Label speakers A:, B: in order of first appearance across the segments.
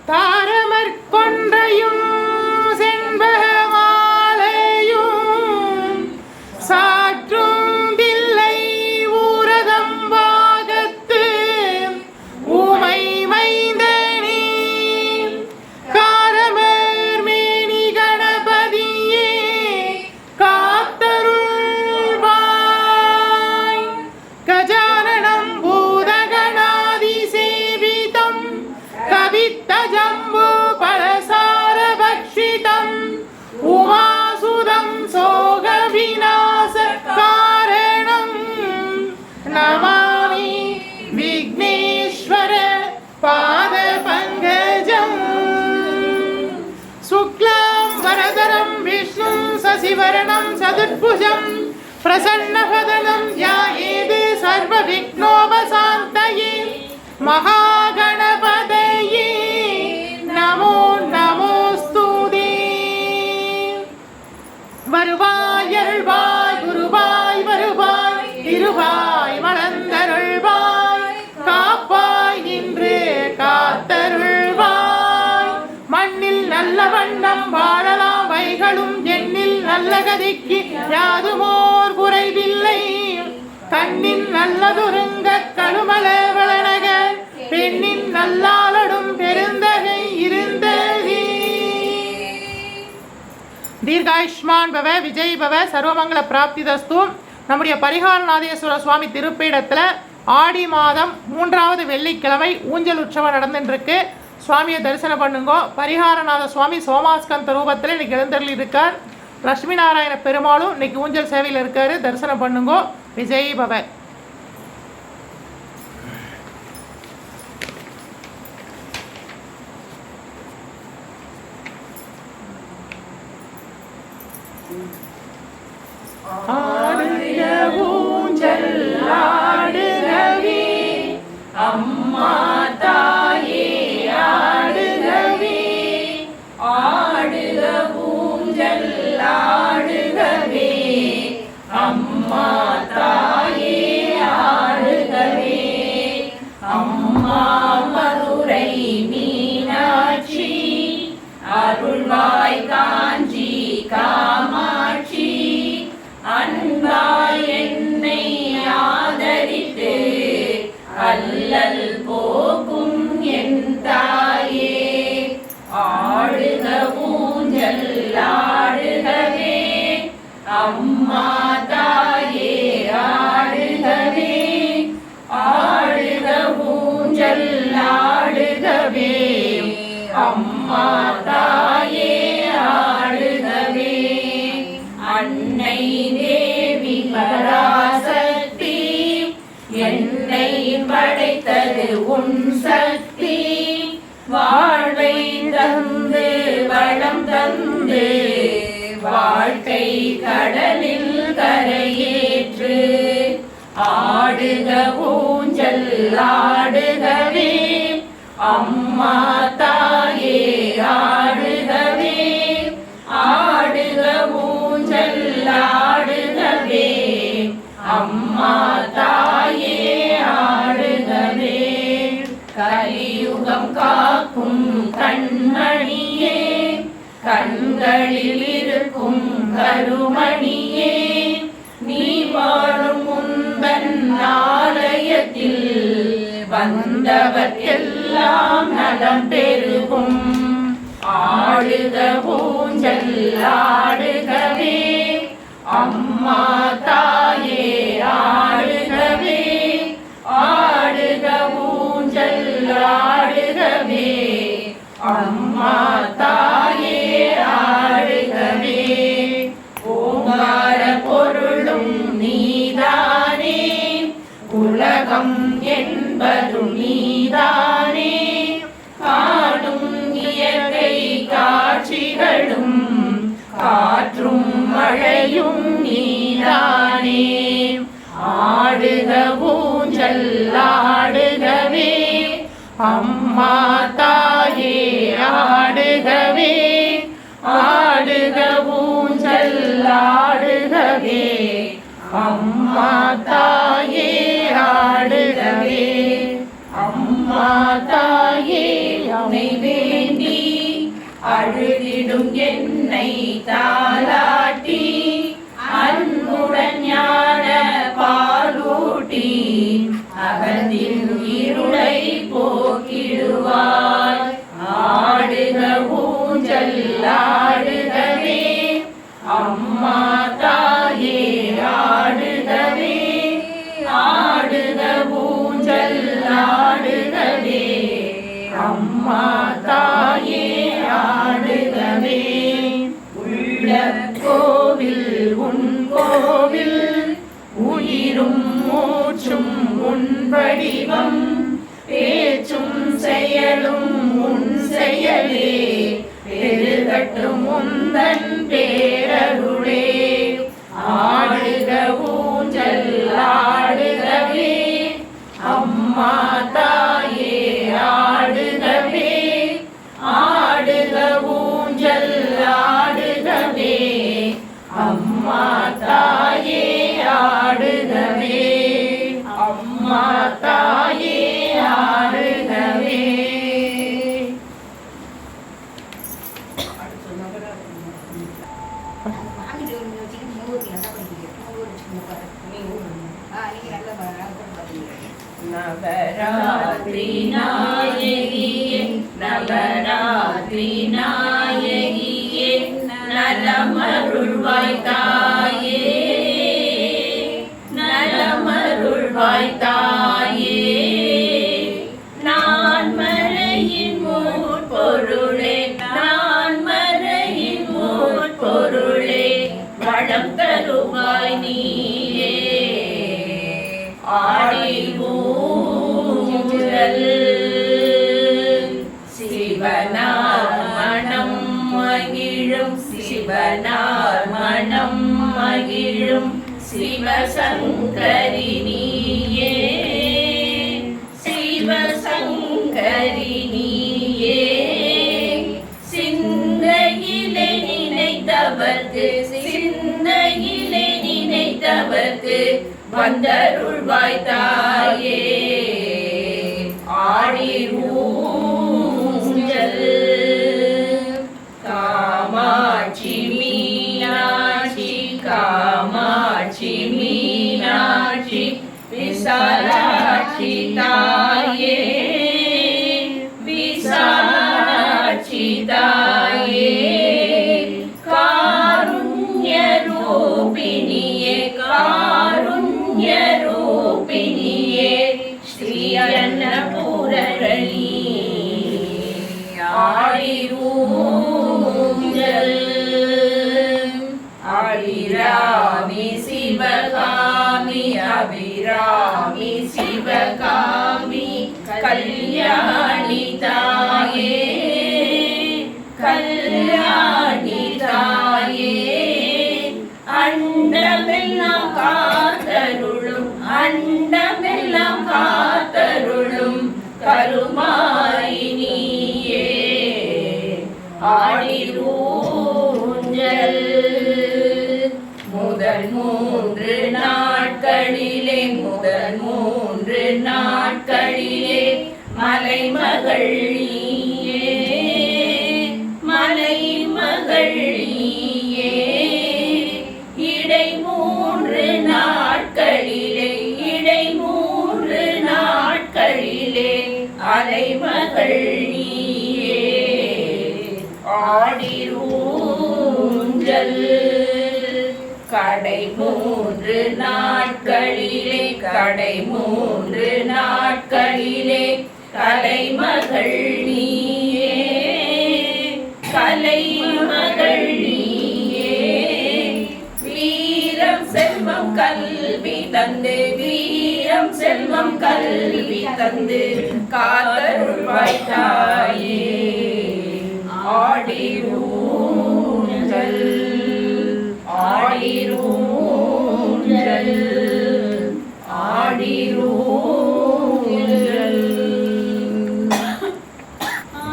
A: தாரமற்கொன்றையும் செண்பக மாலையும் சாற்றும் தில்லை ஊரதம் பாகத்து ஊமை மைந்தனே காரமர் மேனி கணபதியே காத்தருள்வாய் கஜானனம் பூதகணாதி சேவிதம் கவித்த ஜம்பு பலசார பக்ஷிதம் உமாசுதம் சோக விநாச காரணம் நமாமி விக்னேஸ்வர பாத பங்கஜம் சுக்லாம் வரதரம் விஷ்ணு சசிவரணம் சதுர்புஜம் பிரசன்னவதனம் ध्यायेत् सर्व विघ्नोपशान्तये महागणपतये நமோ நமோஸ்துதே வருவாய் அருள்வாய் குருவாய் வருவாய் திருவாய் வளர்ந்தருள்வாய் காப்பாய் நின்று காத்தருள்வாய் மண்ணில் நல்ல வண்ணம் வாழலாம் வைகளும் எண்ணில் நல்ல கதிக்கு யாதுமோர் குறைவில்லை கண்ணின் நல்லதுருங்க கழுமல வளனக பெண்ணின் நல்லாளடும் பெருந்தகை இருந்ததே தீர்காயுஷ்மான் பவ விஜய் பவ சர்வமங்கல பிராப்திதஸ்து. நம்முடைய பரிகாரநாதேஸ்வர சுவாமி திருப்பீடத்தில் ஆடி மாதம் 3வது வெள்ளிக்கிழமை ஊஞ்சல் உற்சவம் நடந்துருக்கு. சுவாமியை தரிசனம் பண்ணுங்கோ. பரிகாரநாத சுவாமி சோமாஸ்கந்த ரூபத்தில் இன்னைக்கு எழுந்தருள் இருக்கார். லட்சுமி நாராயண பெருமாளும் இன்னைக்கு ஊஞ்சல் சேவையில் இருக்காரு. தரிசனம் பண்ணுங்கோ. விஜய் பவ. ஆடுக ஊஞ்சல் ஆடுகவே அம்மா தாயே ஆடுகவே ஆடுக ஊஞ்சல் ஆடுகவே அம்மா தாயே ஆடுகவே அம்மா மதுரை மீனாட்சி அருள்வாய் காஞ்சி காமாட்சி அன்பாய் என்னை ஆதரித்து அல்லல் போக்கும் என் தாயே ஆடுக ஊஞ்சல் ஆடுகவே அம்மா தாயே ஆடுகவே ஆடுக ஊஞ்சல் ஆடுகவே அம்மா தாயே ஆடுகவே அன்னை தேவி பராசக்தி என்னை படைத்தது உன் சக்தி வாழ்வை தந்து வளம் தந்து வாழ்க்கை கடலில் கரையேற்று ஆடுக ஊஞ்சல் ஆடுகவே அம்மா தாயே ஆடுகவே ஆடுக ஊஞ்சல் ஆடுகவே அம்மா தாயே ஆடுகவே கலியுகம் காக்கும் கண்மணியே கண்களில் இருக்கும் கருமணியே நீ வாழும் முந்தன் ஆலயத்தில் வந்தவர்க்கெல்லாம் நலம் பெருகும் ஆடுக ஊஞ்சல் ஆடுகவே அம்மா தாயே ஆடுகவே ஆடுக ஊஞ்சல் ஆடுகவே அம்மா தாயே ஆடுகவே ஓங்கார பொருளும் நீதானே உலகம் என்பதும் நீதானே காணும் இயற்கை காட்சிகளும் காற்றும் மழையும் நீதானே ஆடுக ஊஞ்சல் ஆடுகவே அம்மா தாயே ஆடுகவே ஆடுக ஊஞ்சல் ஆடுகவே அம்மா தாயே ஆடுகவே அம்மா தாயே அமைவே
B: அழுதிடும் என்னை தாலாட்டி அன்புடன் ஞான பாலூட்டி அகத்தின் இருளை போக்கிடுவாய். ஆடுக ஊஞ்சல் ஆடுகவே அம்மா தாயே ஆடுகவே, ஆடுக ஊஞ்சல் ஆடுகவே அம்மா தாயே ஆடுகவே. உள்ள கோவில் உன் கோவில் உயிரும் மூச்சும் உன் வடிவம், பேச்சும் செயலும் உன் செயலே பெருகட்டும் உந்தன் பேரருளே. ஆடுக ஊஞ்சல் ஆடுகவே அம்மா தாயே ஆடுகவே, ஆடுக ஊஞ்சல் ஆடுகவே அம்மா தாயே ஆடுகவே, அம்மா தாயே ஆடுகவே. நவராத்திரி நாயகியே நவராத்திரி நாயகியே நலமருள்வாய் தாயே, நலமருள்வாய் தாயே. நான் மறையின் மூட்பொருளே, நான் மறையின் மூட்பொருளே வளம் தருவாய் நீயே. ஆடி ஊஞ்சல் சிவனார் மனம் மகிழும், சிவனார் மனம் மகிழும் சிவசங்கரி நீயே, சிவசங்கரி நீயே. சிந்தையிலே நினைத்தவர்க்கு, சிந்தையிலே நினைத்தவர்க்கு வந்தருள்வாய் தாயே. ஆடி ஊஞ்சல் காமாட்சி மீனாட்சி, காமாட்சி மீனாட்சி விசாலாட்சி தாயே, விசாலாட்சி தாயே. காருண்ய ரூபிணியே, காருண்ய ரூபிணியே ஸ்ரீ அன்னபூரணி. ஆடி ஊஞ்சல் அபிராமி சிவகாமி, அபிராமி சிவகாமி கல்யாணி தாயே, கல்யாணி தாயே. அண்டமெல்லாம் காத்தருளும், அண்டமெல்லாம் காத்தருளும் கருமாரி நீயே. ஆடி ஊஞ்சல் முதல் 3 நாட்களிலே, முதல் 3 நாட்களிலே மலைமகள் நீயே, மலைமகள் நீயே. இடை 3 நாட்களிலே, இடை 3 நாட்களிலே அலைமகள் நீயே. ஆடி ஊஞ்சல் கடை 3 நாட்களிலே, கடை 3 நாட்களிலே கலைமகள் நீயே, கலைமகள் நீயே. வீரம் செல்வம் கல்வி தந்து, வீரம் செல்வம் கல்வி தந்து காத்தருள்வாய் தாயே. ஆடி ஊஞ்சல், ஆடி ஊஞ்சல், ஆடி ஊஞ்சல்.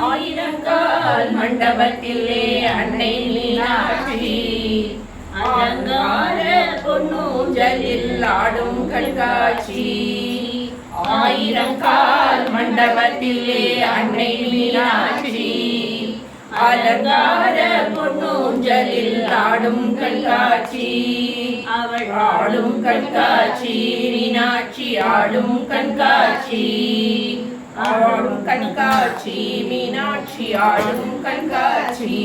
B: ஆயிரங்கால் மண்டபத்திலே அன்னை மீனாட்சி அலங்கார பொன்னூஞ்சலில் ஆடும் கண்காட்சி. ஆயிரங்கால் மண்டபத்திலே அன்னை மீனாட்சி அலங்கார பொன்னூஞ்சலில் ஆடும் கண்காட்சி அவள் ஆடும் கண்காட்சி மீனாட்சி ஆடும் கண்காட்சி ஆடும் கண்காட்சி மீனாட்சி ஆடும் கண்காட்சி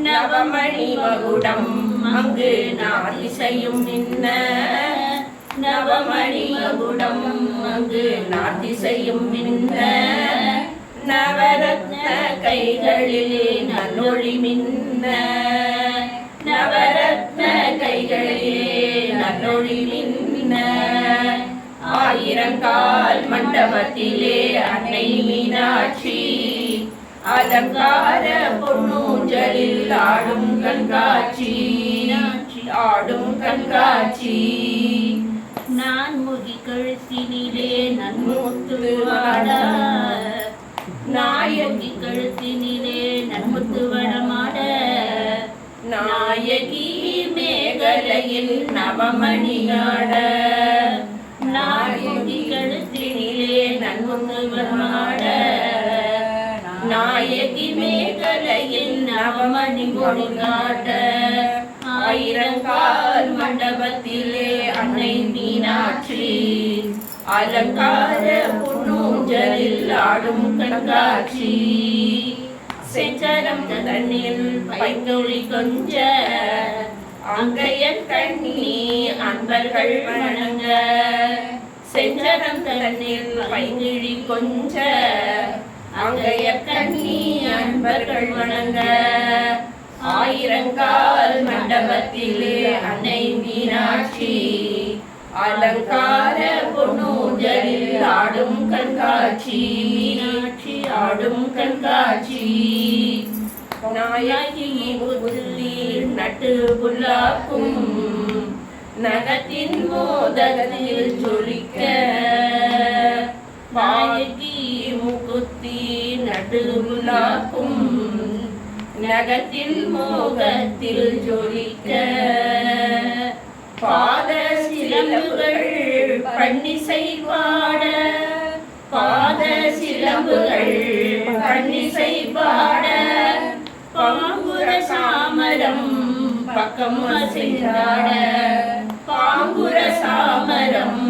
B: நவமணி மகுடம் அங்கு நாதிசையும் நின்ன நவமணி மகுடம் அங்கு நாதிசையும் நின்ன நவரத்ன கைகளில் நன்னொழி மின்ன நவரத்ன கைகளிலே நன்னொழி மின்ன ஆயிரங்கால் மண்டபத்திலே அன்னை மீனாட்சி அலங்கார பொன்னூஞ்சலில் ஆடும் கண்காட்சி ஆடும் கண்காட்சி நான் முகி கழுத்தினிலே நன்முத்து வாட நாயகி கழுத்தினிலே நன்முத்து வடமாட நாயகி மேகலையில் நவமணியாட நாயகி கழுத்தினிலே நன்முத்து வடமாட நாயகி மேகலையில் நவமணி மொழிகாட்ட ஆயிரங்கால் மண்டபத்திலே அன்னை மீனாட்சி அலங்கார பொன்னூஞ்சலில் ஆடும் கண்காட்சி செஞ்சரம் தன்னில் பைங்கொழி கொஞ்ச அங்கையன் கண்ணி அன்பர்கள் வணங்க செஞ்சரம் தன்னில் பைங்கிழி கொஞ்ச அங்கைய கண்ணி அன்பர்கள் வணங்க ஆயிரங்கால் மண்டபத்திலே அன்னை மீனாட்சி அலங்கார பொன்னூஞ்சலில் ஆடும் கண்காட்சி மீனாட்சி ஆடும் கண்காட்சி நாயகி புத்தியில் நட்டு புல்லாக்கும் நகத்தின் மோதகத்தில் ஜொலிக்க நாயகி முகுத்தி நட்டு புல்லாக்கும் நகத்தில் மோகத்தில் ஜொலிக்க பாத சிலம்புகள் பன்னிசை பாட பாத சிலம்புகள் பன்னிசை பாட பாங்குர சாமரம் பக்கம் அசைந்தாட பாங்குர சாமரம்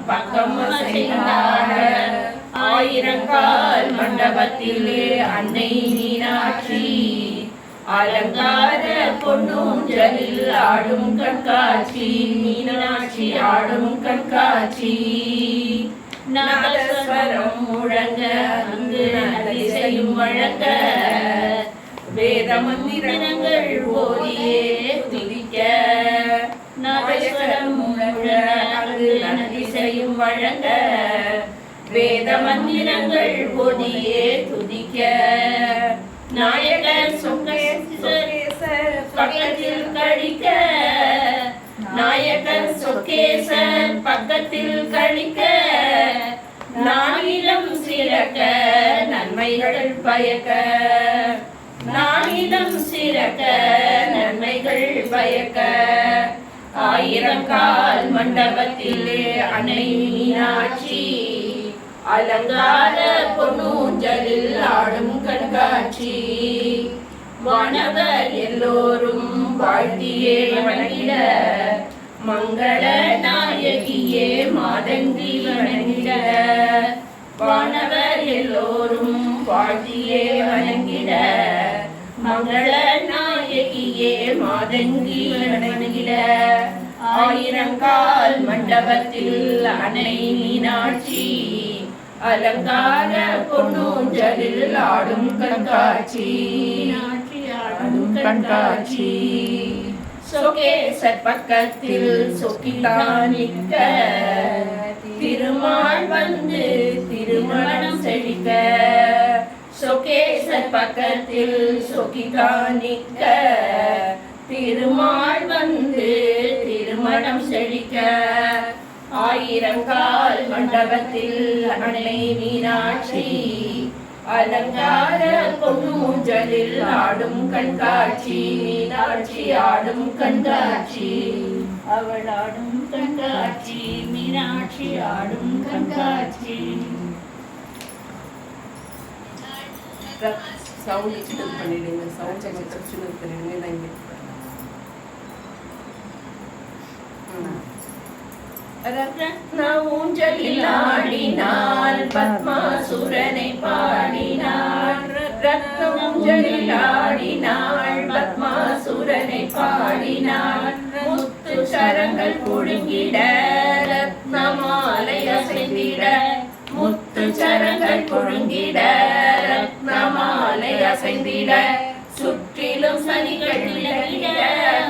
B: பக்கம் அசைந்தாட ஆயிரங்கால் மண்டபத்திலே அன்னை மீனாட்சி அலங்கார பொன்னூஞ்சலில் ஆடும் கண்காட்சி மீனாட்சி ஆடும் கண்காட்சி நாதஸ்வரம் முழங்க அங்கு அதிசயம் வழங்க வேத மந்திரங்கள் ஓதியே துதிக்க நாதஸ்வரம் முழங்க அங்கு அதிசயம் வழங்க வேத மந்திரங்கள் ஓதியே துதிக்க நாயகர் சொக்கேசர் பக்கத்தில் கழிக்க நாயகர் சொக்கேசர் பக்கத்தில் கழிக்க நானிலம் சிறக்க நன்மைகள் பயக்க நானிலம் சிறக்க நன்மைகள் பயக்க ஆயிரங்கால் மண்டபத்திலே அன்னை மீனாட்சி அலங்கார பொன்னூஞ்சலில் ஆடும் கண்காட்சி வானவர் எல்லோரும் வாழ்த்தியே வணங்கிட மங்கள நாயகியே மாதங்கி வணங்கிட வானவர் எல்லோரும் வாழ்த்தியே வணங்கிட மங்கள நாயகியே மாதங்கி வணங்கிட ஆயிரங்கால் மண்டபத்தில் அன்னை மீனாட்சி அலங்கார பொன்னூஞ்சலில் ஆடும் கண்காட்சி மீனாட்சி ஆடும் கண்காட்சி சொகேசர் பக்கத்தில் சொக்கிதான் நிற்க திருமால் வந்து திருமணம் செழிக்க சொகேசர் பக்கத்தில் சொக்கிதான் நிற்க திருமால் வந்து திருமணம் செழிக்க ஆயிரங்கால் மண்டபத்தில் அன்னை மீனாட்சி அலங்கார பொன்னூஞ்சலில் ஆடும் கண்காட்சி மீனாட்சி ஆடும் கண்காட்சி அவள் ஆடும் கண்காட்சி மீனாட்சி ஆடும் கண்காட்சி சவுண்ட் சின்னது பண்ணிடுங்க, சவுண்ட் சின்னது பண்ணிடுங்க. நான் இங்கே ரத்ன ஊஞ்சலில் ஆடினாள், பத்மாசுரனை பாடினாள். ரத்ன ஊஞ்சலில் ஆடினாள், பத்மாசுரனை பாடினாள். முத்து சரங்கள் புழுங்கிட, ரத்ன மாலை அசைந்திட. முத்து சரங்கள் புழுங்கிட, ரத்ன மாலை அசைந்திட. சுற்றிலும் சனிகள் விளங்கிட,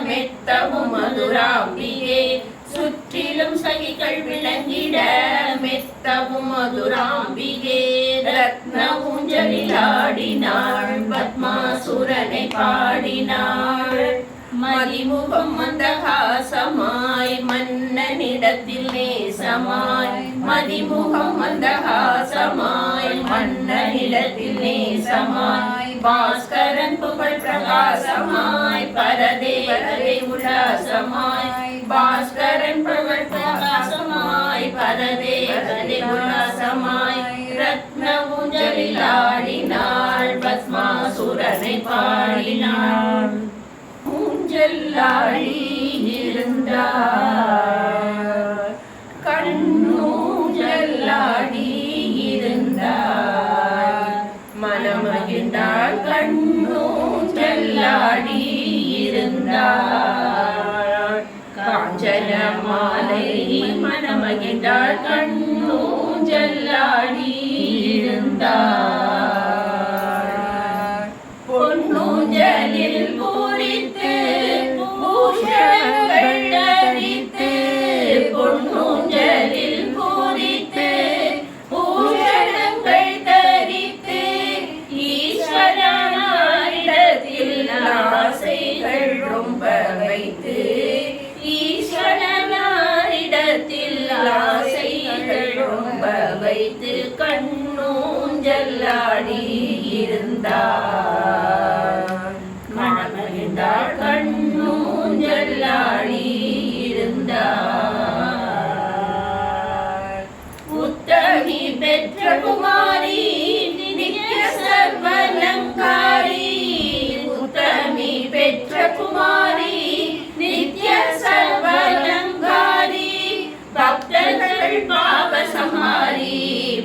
B: மெத்தவும் மதுராம்பிகே. சுற்றிலும் சகிகள் விளங்கிட, மெத்தவும் மதுராம்பிகே. ரத்ன ஊஞ்சலில் ஆடினாள், பத்மாசுரனை பாடினாள். மதிமுகம் மந்தகாசமாய், மன்னனிடத்தில் நேசமாய். மதிமுகம் மந்தகாசமாய், மன்னனிடத்தில் நேசமாய். பாஸ்கரன் புகழ் பிரகாசமாய், பரதேவரை உல்லாசமாய். பாஸ்கரன் புகழ் பிரகாசமாய், பரதேவரை உல்லாசமாய். ரத்ன ஊஞ்சலில் ஆடினாள், பத்மாசுரனை பாடினாள். ஊஞ்சலாடி இருந்தார், கண்ணூஞ்சலாடி இருந்தார். மனமகிழ்ந்தாள், கண்ணூஞ்சலாடி இருந்தார். காஞ்சன மாலை மனமகிழ்ந்தாள், கண்ணூஞ்சலாடி இருந்தார். பொன்னூஞ்சலில் பூரித்து பூஷணங்கள் தரித்து, பொன்னூஞ்சலில் பூரித்து பூஷணங்கள் தரித்து. ஈஸ்வரனாரிடத்தில் ஆசைகள் ரொம்ப வைத்து, ஈஸ்வரனாரிடத்தில் ஆசைகள் ரொம்ப வைத்து. கண்ணூஞ்சலாடி இருந்தார், மனமகிழ்ந்தாள், கண்ணூஞ்சலாடி இருந்தார். உத்தமி பெற்ற குமாரி, நித்ய சர்வலங்காரி. உத்தமி பெற்ற குமாரி, நித்ய சர்வலங்காரி. பக்தர்கள் பாவசமாரி,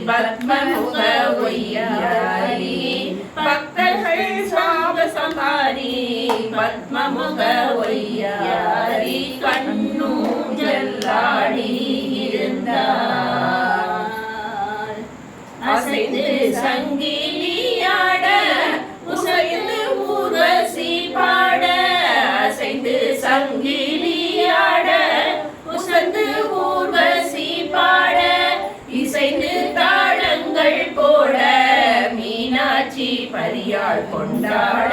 B: பத்மமுக ஒய்யாரி. பக்தர்கள் சாபசமாரி, பத்மமுக ஒய்யாரி. கண்ணூஞ்சலாடி இருந்தார். அசைந்து சங்கிலியாட, உசைந்து ஊர்வசி பாட. அசைந்து சங்கிலியாட, உசைந்து ஊர்வசி பாட. இசைந்து தாளங்கள் போட, மீனாட்சி பரியாள் கொண்டாட.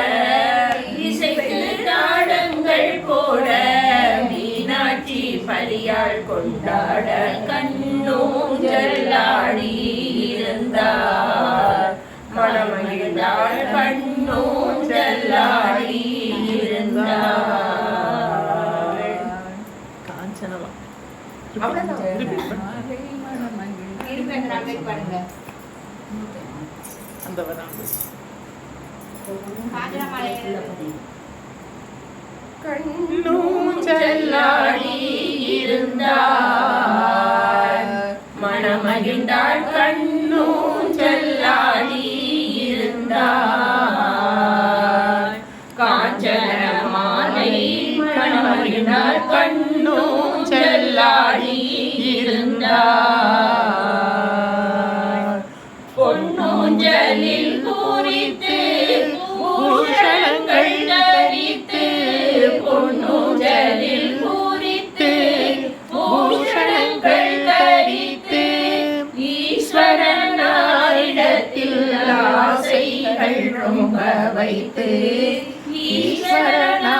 B: இசைந்து தாளங்கள் போட, மீனாட்சி பரியாள் கொண்டாட. கண்ணூஞ்சலாடி இருந்தார், மனமகிழ்ந்தாள், கண்ணூஞ்சலாடி இருந்தார்.
A: காஞ்சனவா அந்த வராங்க.
B: கண்ணூஞ்சலாடி இருந்தார், மனமகிழ்ந்தாள், கண்ணூஞ்சலாடி இருந்தார். காஞ்சன மாலை மனமகிழ்ந்தாள், கண்ணூஞ்சலாடி இருந்தார். பொன்னூஞ்சலில் பூரித்து பூஷணங்கள் தரித்து, பொன்னூஞ்சலில் பூரித்து பூஷணங்கள் தரித்து. ஈஸ்வரனாரிடத்தில் ஆசைகள் ரொம்ப வைத்து, ஈஸ்வரனாரிடத்தில்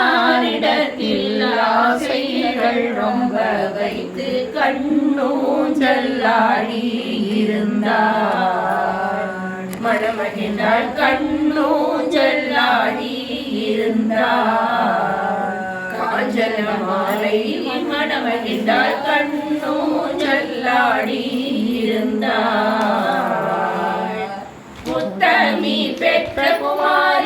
B: ஆசைகள் ரொம்ப வைத்து. கண்ணூஞ்சலாடி இருந்தார், மனமகிழ்ந்தாள், கண்ணூஞ்சலாடி இருந்தார். காஞ்சன மாலை மனமகிழ்ந்தாள், கண்ணூஞ்சலாடி இருந்தார். உத்தமி பெற்ற குமாரி,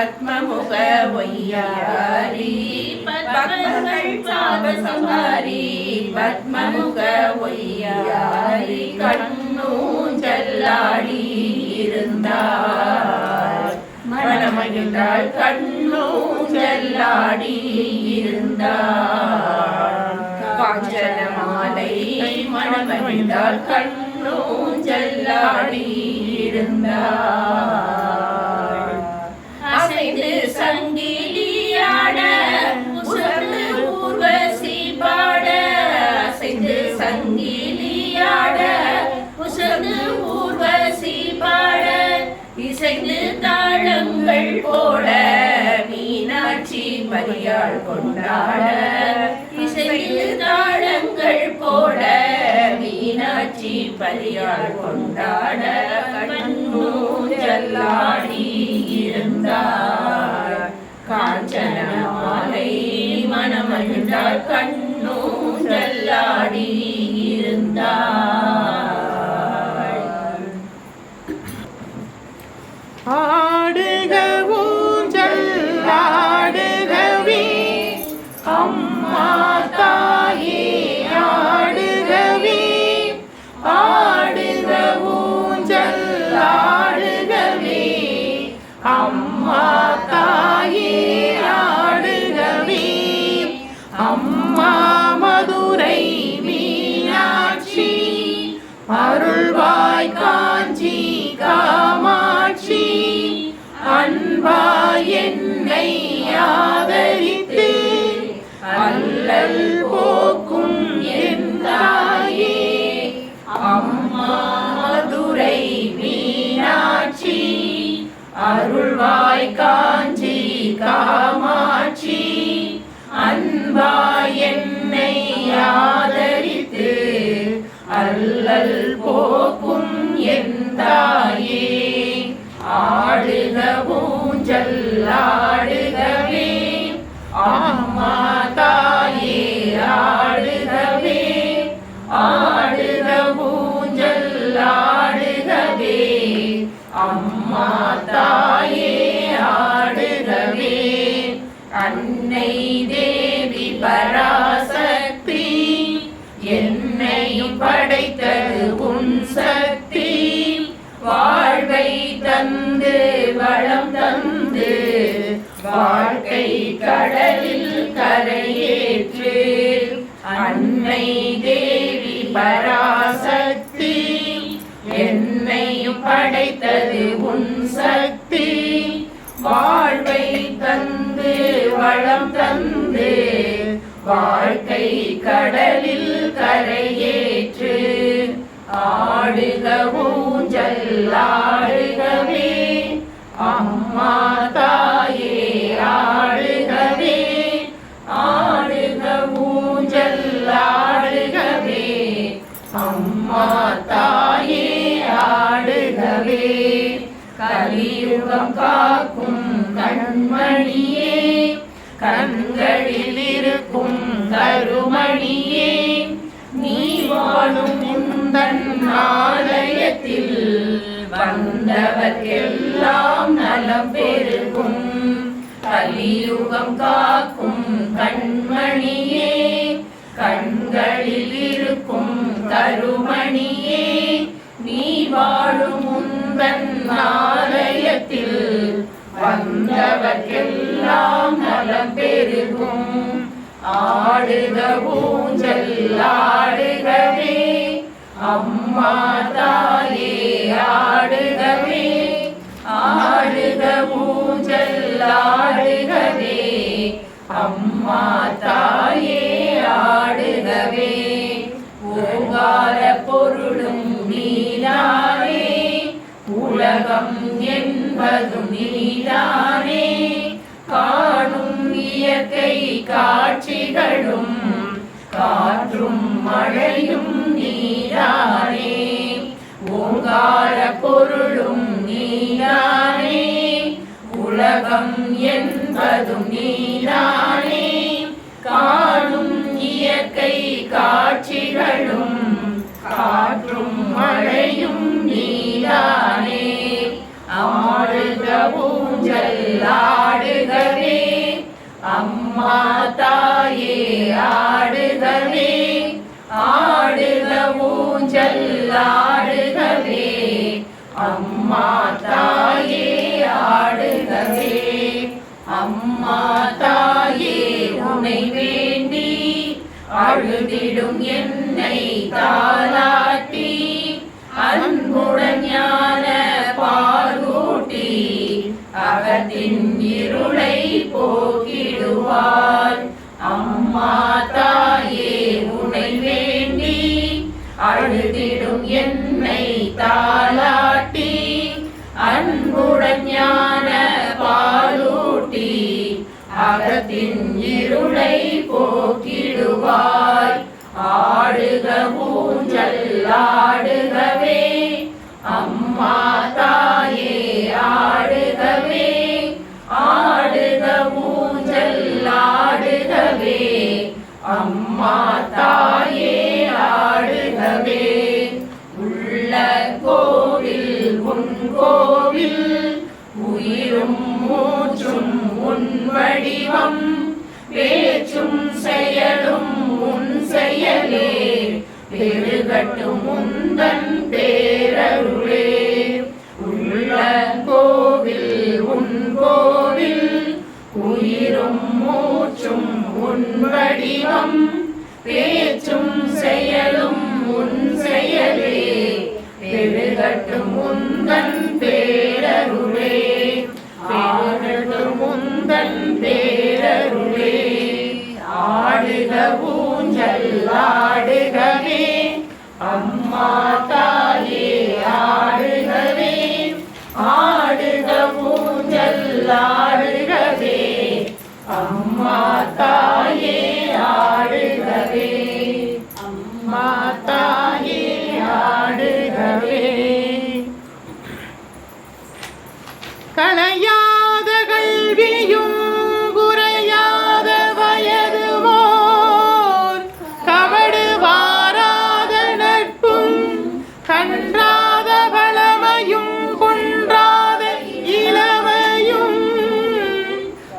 C: பத்மமுக ஒய்யாரி பத்மங்கள் பாதசமாரி பத்மமுக ஒய்யாரி கண்ணூஞ்சல்லாடி இருந்தார் மனமகிழ்ந்தாள் கண்ணூஞ்சல்லாடி இருந்தார் காஞ்சன மாலை மனமகிழ்ந்தாள் கண்ணூஞ்சல்லாடி இருந்தார் அசைந்து சங்கிலியாட உசர்ந்து ஊர்வசி பாட அசைந்து சங்கிலியாட உசர்ந்து ஊர்வசி பாட இசைந்து தாளங்கள் போட மீனாட்சி மரியாள் கொண்டாட இசைந்து தாளங்கள் போட மீனாட்சி பரியாள் கொண்டாட கண்ணூஞ்சல்லாடி இருந்தார் காஞ்சன மாலை மனமகிழ்ந்தாள் கண்ணூஞ்சல்லாடி இருந்தார்
A: ஆடுக ஊஞ்சல்லாடுகவே அம்மா தாயே ஆடுகவே ஆடுக ஊஞ்சல்லாடுகவே அம்மா தாயே ஆடுகவே அம்மா மதுரை மீனாட்சி அருள்வாய் காஞ்சி காமாட்சி அன்பாய் என்னை ஆதரித்து அல்லல் போக்கும் என் தாயே அம்மா மதுரை மீனாட்சி அருள்வாய் காஞ்சி காமாட்சி அன்பாய் என்னை ஆதரித்து அல்லல் போக்கும் என் தாயே ஆடுக ஊஞ்சல்லாடுகவே அம்மா தாயே ஆடுகவே ஆடுக ஊஞ்சல்லாடுகவே அம்மா தாயே ஆடுகவே அன்னை தேவி பராசக்தி என்னையும் படைத்தது உன் சக்தி வாழ்வை தந்து வளம் தந்து வாழ்க்கை கடலில் கரையேற்று அன்னை தேவி பராசக்தி என்னையும் படைத்தது உன் சக்தி வாழ்வை தந்து வளம் தந்து வாழ்க்கை கடலில் கரையேற்று ஆடுக ஊஞ்சல்லாடுகவே அம்மா தாயே ஆடுகவே ஆடுக ஊஞ்சல்லாடுகவே அம்மா தாயே ஆடுகவே கலியுகம் காக்கும் கண்மணியே கண்களில் இருக்கும் கருமணியே நீ வாழும் உந்தன் ஆலயத்தில் வந்தவர்க்கெல்லாம் நலம் பெருகும் கலியுகம் காக்கும் கண்மணியே கண்களில் இருக்கும் கருமணியே நீ வாழும் உந்தன் ஆலயத்தில் வந்தவர்க்கெல்லாம் நலம் பெருகும் ஆடுக ஊஞ்சல்லாடுகவே அம்மா தாயே ஆடுகவே ஆடுக ஊஞ்சல்லாடுகவே அம்மா தாயே ஆடுகவே ஓங்கார பொருளும் நீதானே உலகம் என்பதும் நீதானே காணும் இயற்கை காட்சிகளும் காற்றும் மழையும் நீதானே ஓங்கார பொருளும் நீதானே உலகம் என்பதும் நீதானே காணும் இயற்கை காட்சிகளும் காற்றும் மழையும் நீதானே ஆடுக ஊஞ்சல்லாடுகவே
C: அம்மா தாயே ஆடுகவே ஆடுக ஊஞ்சல் ஆடுகவே அம்மா தாயே ஆடுகவே அம்மா தாயே உனை வேண்டி அழுதிடும் என்னை தாலாட்டி அன்புடன் ஞான பாலூட்டி அகத்தின் இருளை போக்கிடுவார் அம்மா தாயே உனை வேண்டி அழுதிடும் என்னை தாலாட்டி அன்புடன் ஞான பாலூட்டி அகத்தின் இருளை போக்கிடுவாய் ஆடுக ஊஞ்சல் ஆடுகவே அம்மா தாயே ஆடுகவே ஆடுக ஊஞ்சல் ஆடுகவே அம்மா தாயே ஆடுகவே உள்ள கோவில் உன் கோவில் உயிரும் மூச்சும் உன் வடிவம் பேச்சும் செயலும் உன் செயலே பெருகட்டும் உந்தன் பேரருளே உள்ள கோவில் உன் கோவில் உயிரும் மூச்சும் உன் வடிவம் பேச்சும் செயலும் உன் செயலே பெருகட்டும் உந்தன் பேரருளே பெருகட்டும் உந்தன் பேரருளே ஆடுக ஊஞ்சல் ஆடுகவே அம்மா தாயே ஆடுகவே ஆடுக ஊஞ்சல் ஆடுகவே அம்மா தாயே ஆடுகவே அம்மா தாயே ஆடுகவே களையாத கல்வியும் குறையாத வயதுவோர் கவடு வாராத நட்பும் கன்றாத பழமையும் குன்றாத இளமையும்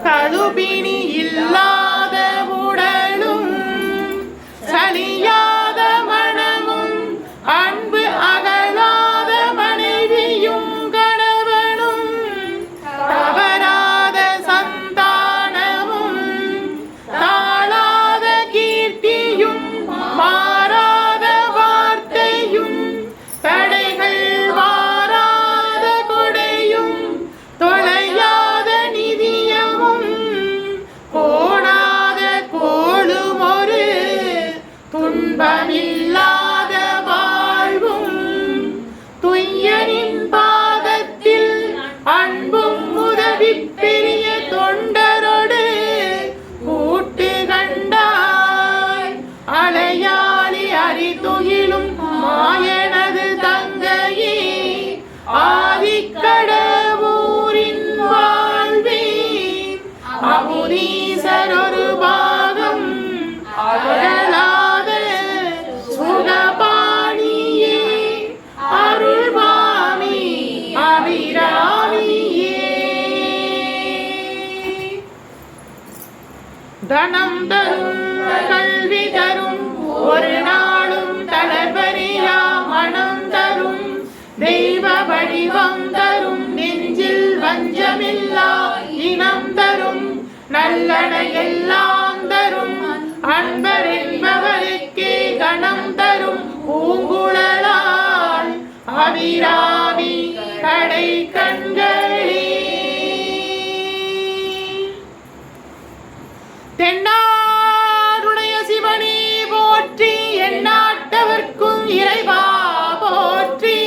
C: கழுபினி இல்லாத உடலும் சலியாத மனமும் அன்பு அகலாத மனைவியும் கணவனும் தவறாத சந்தானமும் தாழாத கீர்த்தியும் மாறாத வார்த்தையும் தடைகள் வாராத கொடையும் தொலையாத நிதியமும் போடாத கோளும் ஒரு துன்பமில்லாத வாழ்வும் துய்யனின் பாதத்தில் அன்பும் உதவி பெரிய தொண்டரோடு கூட்டு கண்டாய் அலையாளி அறிதுயிலும் மாயனது தங்கையே ஆதிக்கடவூரின் வாழ்வே அமுதீசர் ஒரு பாகம் அகலாத சுகபாணியே அருள்வாமி அபிராமியே தனம் தரும் கல்வி தரும் ஒரு நாளும் தளபரியா மனம் தரும் தெய்வ வடிவம் தரும் நெஞ்சில் வஞ்சமில்லா இனம் தரும் நல்லன எல்லாம் தரும் அன்பர் என்பவருக்கே கணம் தரும் பூங்குழலாள் அபிராமி கடை கண்களே தென்னாடுடைய சிவனே போற்றி எந்நாட்டவர்க்கும் இறைவா போற்றி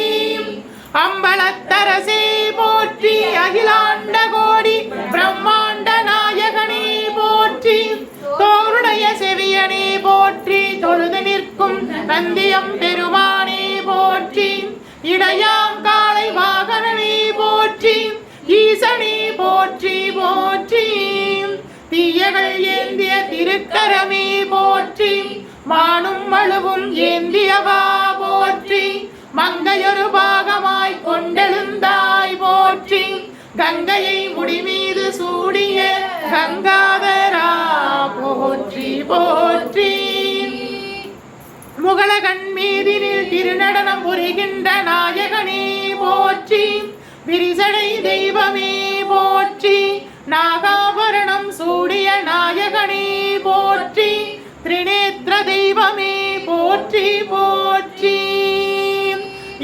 C: அம்பலத்தரசே போற்றி அகிலாண்ட கோடி பிரம்மாண்ட நாயகனே போற்றி தோருடைய செவியனே போற்றி தொழுது நிற்கும் நந்தியம் பெருமானே போற்றி இடையாம் காளை வாகனனே போற்றி ஈசனே போற்றி போற்றி தீயகள் ஏந்திய திருக்கரமே போற்றி மானும் மழுவும் ஏந்தியவா போற்றி மங்கையொரு பாகமாய் கொண்டெழுந்தாய் போற்றி கங்கையை முடிமீது சூடிய கங்காதர
A: திருநடனம் புரிகின்ற நாயகனே போற்றி, விரிசடை தெய்வமே போற்றி, நாகாபரணம் சூடிய நாயகனே போற்றி, திரிநேத்திர தெய்வமே போற்றி போற்றி.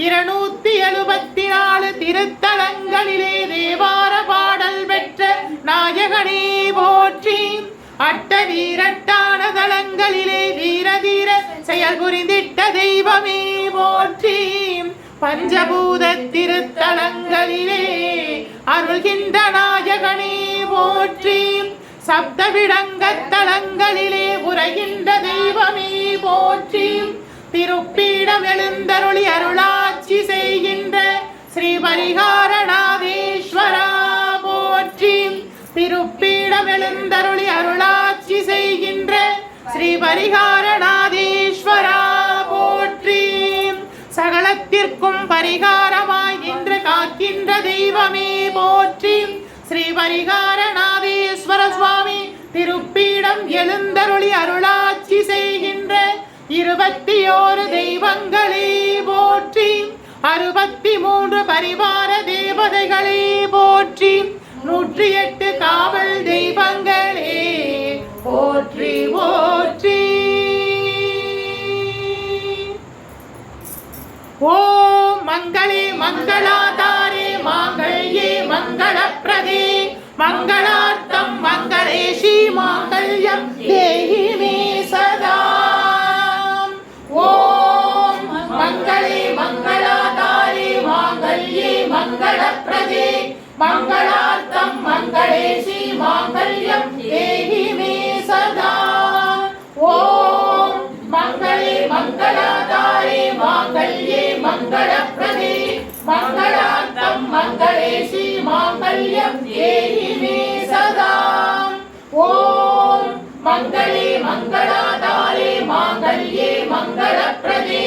A: 274 திருத்தலங்களிலே தேவார பாடல் பெற்ற நாயகனே போற்றி, அட்ட வீரட்டான தலங்களிலே வீரதீர செயல் புரிந்திட்ட தெய்வமே போற்றி, பஞ்சபூத திருத்தலங்களிலே அருள்கின்ற நாயகனே போற்றி, சப்தவிடங்க தலங்களிலே உரைகின்ற தெய்வமே போற்றி, திருப்பீடம் எழுந்தருளி அருளாட்சி செய்கின்ற ஸ்ரீ பரிகாரநாதேஸ்வரா போற்றி, திருப்பீடம் எழுந்தருளி அருளாட்சி செய்கின்ற ஸ்ரீ பரிகாரநாதேஸ்வரா போற்றி, சகலத்திற்கும் பரிகாரமாய் நின்று காக்கின்ற தெய்வமே போற்றி, ஸ்ரீ பரிகாரநாதேஸ்வர சுவாமி திருப்பீடம் எழுந்தருளி அருளாட்சி செய்கின்ற 21 தெய்வங்களே போற்றி, 63 பரிவார தேவதைகளே போற்றி, 108 காவல் தெய்வங்களே போற்றி போற்றி. ஓம் மங்களே மங்களாதாரே மாங்கல்யே மங்களப்ரதே மங்களார்த்தம் மங்களேஷி மாங்கல்யம் தேஹி மே சதா. ஓம் மங்களே மங்களாதாரே மாங்கல்யே மங்களப்ரதே மங்களார்த்தம் மங்களேஷி மாங்கல்யம் தேஹி மே சதா. ஓம் மங்களே மங்களாதாரே மாங்கல்யே மங்களப்ரதே மங்களார்த்தம் மங்களேஷி மாங்கல்யம் தேஹி மே சதா. ஓம் மங்களே மங்களாதாரே மாங்கல்யே மங்களப்ரதே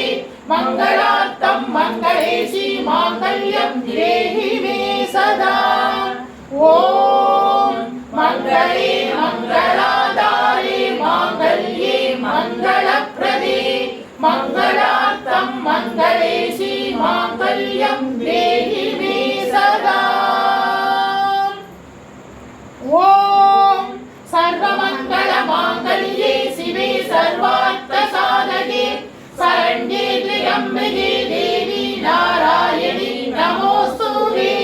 A: மங்களார்த்தம் மங்களேஷி மாங்கல்யம் தேஹி மே சதா. ஓம் மங்களே மங்களாதாரே மாங்கல்யே மங்களப்ரதே மங்களார்த்தம் மங்களேஷி மாங்கல்யம் தேஹி மே சதா. ஓம் சர்வமங்கள மாங்கல்யே சிவே சர்வார்த்த சாதகே சரண்யே த்ர்யம்பகே தேவி நாராயணி நமோஸ்துதே.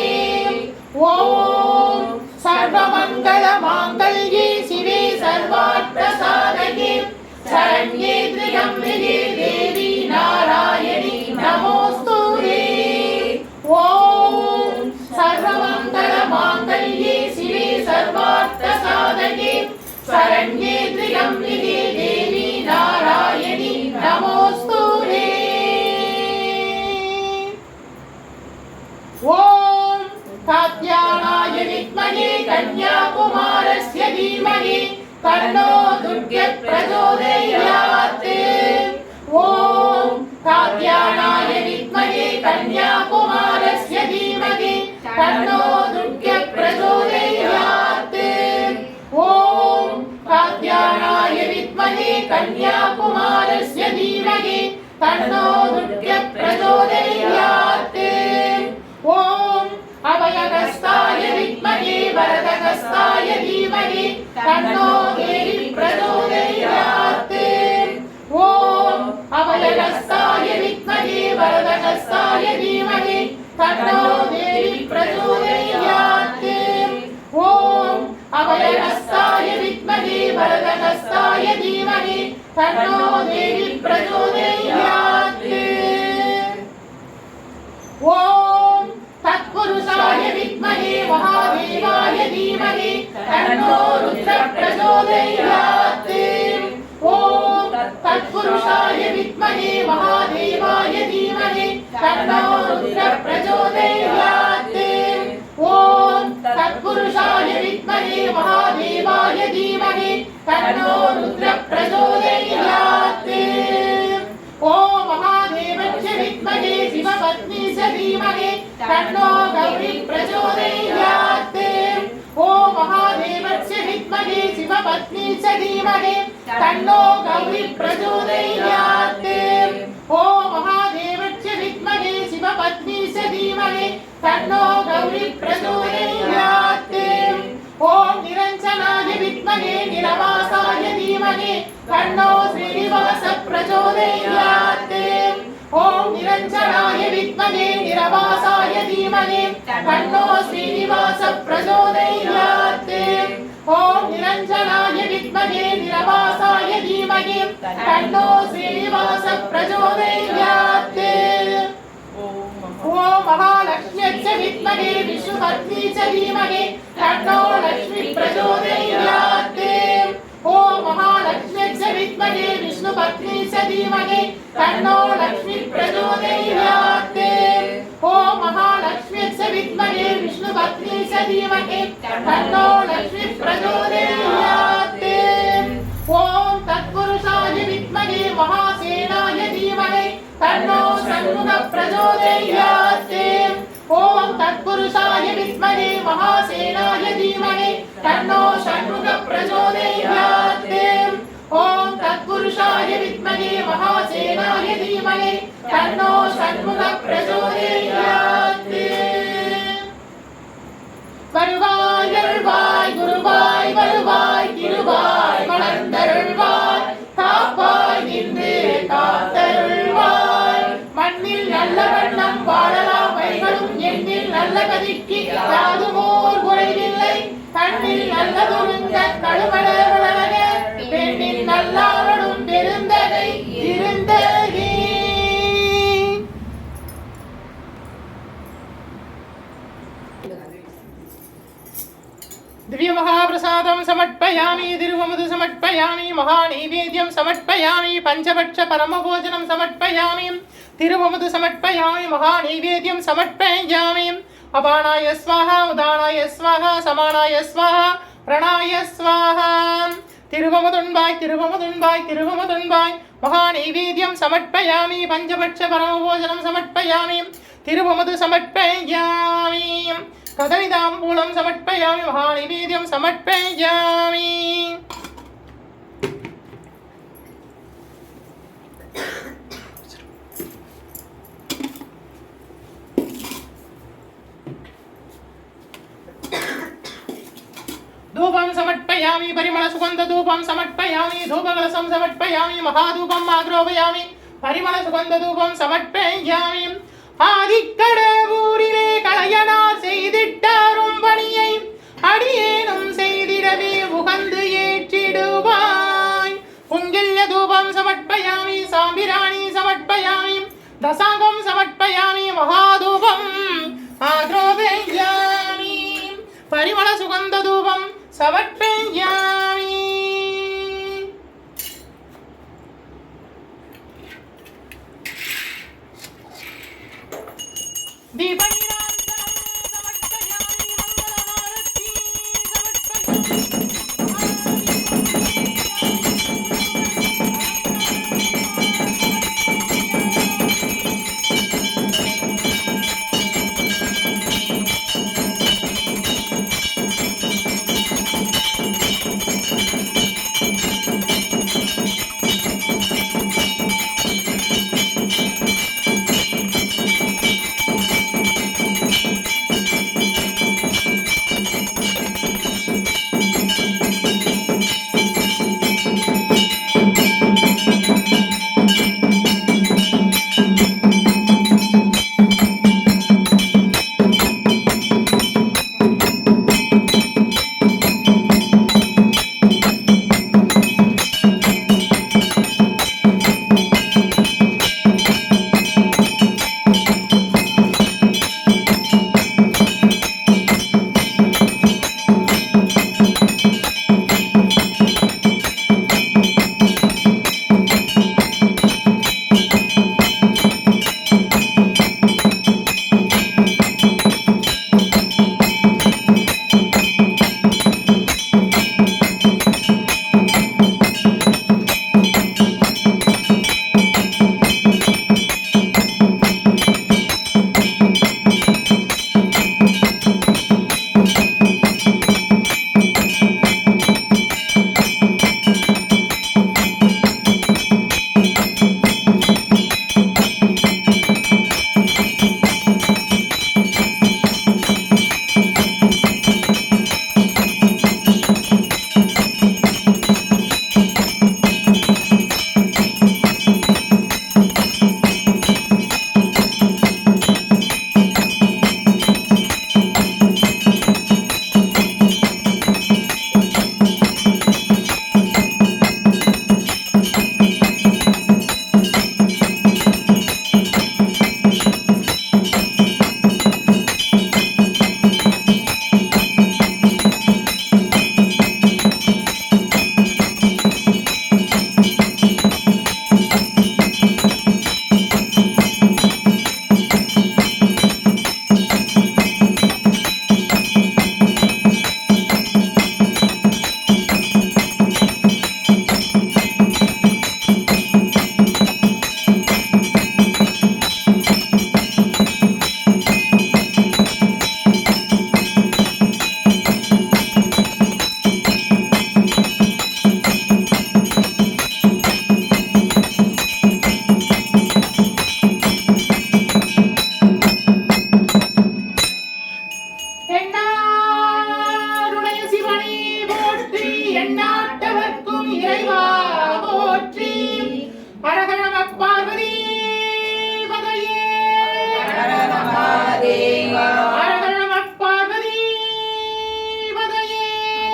A: ஓம் சர்வமங்கள மாங்கல்யே சிவே சர்வார்த்த சாதகே சரண்யே த்ர்யம்பகே தேவி நாராயணி நமோஸ்துதே. ஓம் சர்வமங்கள மாங்கல்யே சிவே சர்வார்த்த சாதகே சரண்யே த்ர்யம்பகே தேவி நாராயணி நமோஸ்துதே. ஓம் காத்யானாய வித்மஹே கன்யாகுமாரஸ்ய தீமஹி தன்னோ துர்கே பிரச்சோதயாத். ஓம் காத்யானாய வித்மஹே கன்யாகுமாரஸ்ய தீமஹி தன்னோ துர்கே பிரச்சோதயாத். ஓம் காத்யானாய வித்மஹே கன்யாகுமாரஸ்ய தீமஹி தன்னோ துர்கே பிரச்சோதயாத். ஓம் அபயகஸ்தாய வித்மஹே வரதகஸ்தாய தீமஹி தன்னோ தேவி பிரச்சோதயாத். ஓம் அபயகஸ்தாய வித்மஹே வரதகஸ்தாய தீமஹி தன்னோ தேவி பிரச்சோதயாத். ஓம் அபயகஸ்தாய வித்மஹே வரதகஸ்தாய தீமஹி தன்னோ தேவி பிரச்சோதயாத். ஓம் தத்புருஷாய வித்மஹே மகாதேவாய தீமஹி தன்னோ ருத்ர பிரச்சோதயாத். ஓம் தத்புருஷாய வித்மஹே மகாதேவாய தீமஹி தன்னோ ருத்ர பிரச்சோதயாத். ஓம் தத்புருஷாய வித்மஹே மகாதேவாய தீமஹி தன்னோ ருத்ர பிரச்சோதயாத். ஓம் மகாதேவஸ்ய வித்மஹே சிவபத்னிஸ்ய தீமஹி தன்னோ கௌரி பிரச்சோதயாத். ஓம் மகாதேவஸ்ய வித்மஹே சிவபத்னிஸ்ய தீமஹி தன்னோ கௌரி பிரச்சோதயாத். ஓம் மகாதேவ
C: च धीमहि तन्नो गौरी प्रचोदयात् ॐ निरञ्जनाय विद्महे निरवासाय धीमहि तन्नो श्रीनिवास प्रचोदयात् ॐ निरञ्जनाय विद्महे निरवासाय धीमहि तन्नो श्रीनिवास प्रचोदयात् ॐ निरञ्जनाय विद्महे निरवासाय धीमहि तन्नो श्रीनिवास प्रचोदयात् ॐ महालक्ष्म्यै च विद्महे विष्णुपत्नी च धीमहि तन्नो लक्ष्मी प्रचोदयात् ॐ महालक्ष्म्यै च विद्महे विष्णुपत्नी च धीमहि तन्नो लक्ष्मी प्रचोदयात् ॐ महालक्ष्म्यै च विद्महे विष्णुपत्नी च धीमहि तन्नो लक्ष्मी प्रचोदयात् ॐ तत्पुरुषाय विद्महे महासेनाय धीमहि तन्नो षण्मुख प्रचोदयात् ॐ तत्पुरुषाय विद्महे महासेनाय धीमहि तन्नो षण्मुख प्रचोदयात् ॐ तत्पुरुषाय विद्महे महासेनाय धीमहि तन्नो षण्मुख प्रचोदयात् வருவாய் அருள்வாய் குருவாய் வருவாய் திருவாய் மலர்ந்தருள்வாய் காப்பாய் நின்று காத்தருள்வாய் மண்ணில் நல்ல வண்ணம் வாழலாம் வைகளும் எண்ணில் நல்ல கதிக்கு யாதுமோர் குறைவில்லை கண்ணில் நல்லதொருங்க கழுமல வளர பெண்ணின் நல்லாளனும் பெருந்தகை இருந்தகை दिव्य महाप्रसादं समर्पयामि तिरुवमुदु समर्पयामि महानैवेद्यं समर्पयामि पंचभक्ष परमभोजनं समर्पयामि तिरुवमुदु समर्पयामि महानैवेद्यं समर्पयामि अपानाय स्वाहा उदानाय स्वाहा समानाय स्वाहा प्रणाय स्वाहा तिरुवमुदुन्बाय तिरुवमुदुन्बाय तिरुवमुदुन्बाय महानैवेद्यं समर्पयामि पंचभक्ष परमभोजनं समर्पयामि तिरुवमुदु समर्पयामि कदलीताम्बूलं समर्पयामि महानैवेद्यं समर्पयामि धूपं समर्पयामि परिमल सुगंध धूपं समर्पयामि धूपकलशं समर्पयामि महाधूपं आग्रोपयामि परिमल सुगंध धूपं समर्पयामि ஆதிக்கடவுரிலே கலையனார் செய்திட்டாரும் பணியை அடியேனும் செய்திடவே உகந்து ஏற்றிடுவாய் புங்கில்ய தூபம் சமர்ப்பயாமி சாம்பிராணி சமர்ப்பயாமி தசாங்கம் சமர்ப்பயாமி மகாதூபம் ஆக்ரோபயாமி பரிமள சுகந்த தூபம் சமர்ப்பயாமி
A: எந்நாட்டவர்க்கும் இறைவா போற்றி. ஹரஹர நம பார்வதி பதையே. ஹரஹர நம பார்வதி பதையே. ஹரஹர நம பார்வதி பதையே.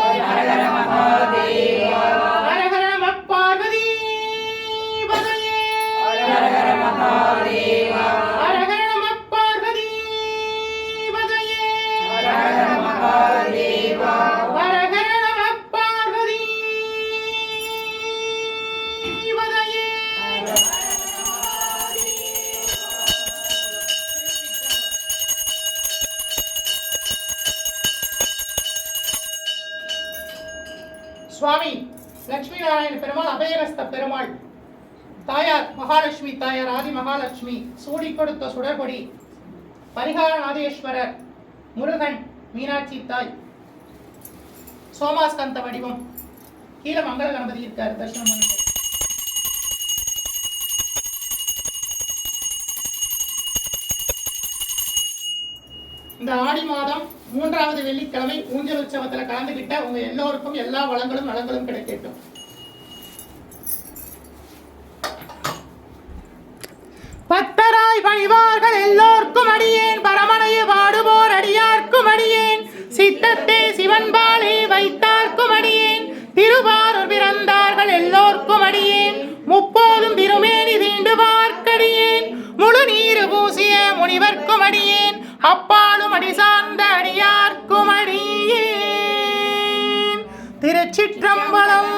A: ஹரஹர நம பார்வதி பதையே. ஹரஹர நம பார்வதி பதையே. சுவாமி லட்சுமி நாராயண பெருமாள், அபயகஸ்த பெருமாள், தாயார் மகாலட்சுமி தாயார் ஆதி மகாலட்சுமி, சூடி கொடுத்த சுடர்பொடி, பரிகாரநாதேஸ்வரர், முருகன், மீனாட்சி தாய், சோமாஸ்கந்த வடிவம், கீழே மங்கள கணபதி இருக்காரு, தர்ஷனம் பண்ணுங்க. இந்த ஆடி மாதம் 3வது வெள்ளிக்கிழமை ஊஞ்சல் உற்சவத்தில் கலந்துகிட்ட உங்க எல்லோருக்கும் எல்லா வளங்களும் நலங்களும் கிடைக்கட்டும். பத்தராய் பணிவார்கள் எல்லோர்க்கும் அடியேன், பரமனைய பாடுவோர் அடியார்க்கும் அடியேன், சித்தத்தே சிவன்பாலே வைத்தார்க்கும் அடியேன், திருவாரூர் பிறந்தார்கள் எல்லோர்க்கும் அடியேன், முப்போதும் திருமேனி தீண்டுவார்க்கடியேன், முழு நீரு பூசிய முனிவர்க்கும் அடியேன், அப்பாலும் அடி சார்ந்த அடியார்க்கும் அடியேன். திருச்சிற்றம்பலம்.